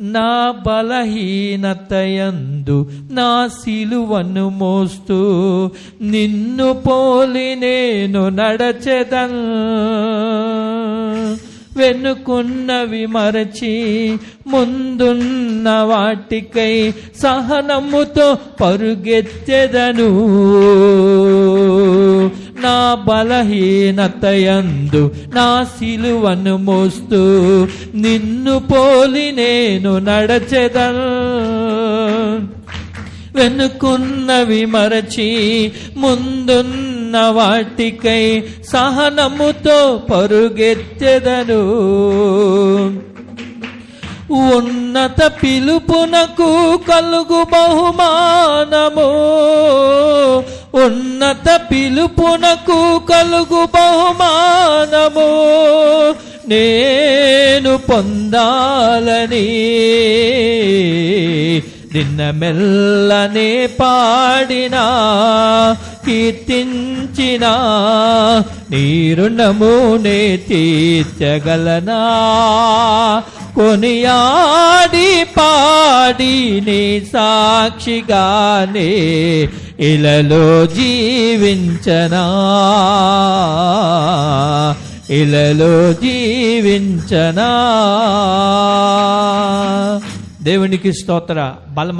నా బలహీనతయందు నా సిలువను మోస్తూ నిన్ను పోలి నేను నడచెదన్. వెనుకున్నవి మరచి ముందున్న వాటికై సహనముతో పరుగెత్తెదను. నా బలహీనతయందు నా సిలువను మోస్తూ నిన్ను పోలి నేను నడచెదను. వెనుకున్నవి మరచి ముందున్న వాటికై సహనముతో పరుగెత్తెదను. ఉన్నత పిలుపునకు కలుగు బహుమానము, ఉన్నత పిలుపునకు కలుగు బహుమానము నేను పొందాలని నిన్న మెల్లనే పాడినా కీర్తించినా నీ రుణమునే తీర్చగలనా. కొనియాడి పాడి నీ సాక్షిగానే ఇలలో జీవించనా, ఇలలో జీవించనా. దేవునికి స్తోత్ర. బలమ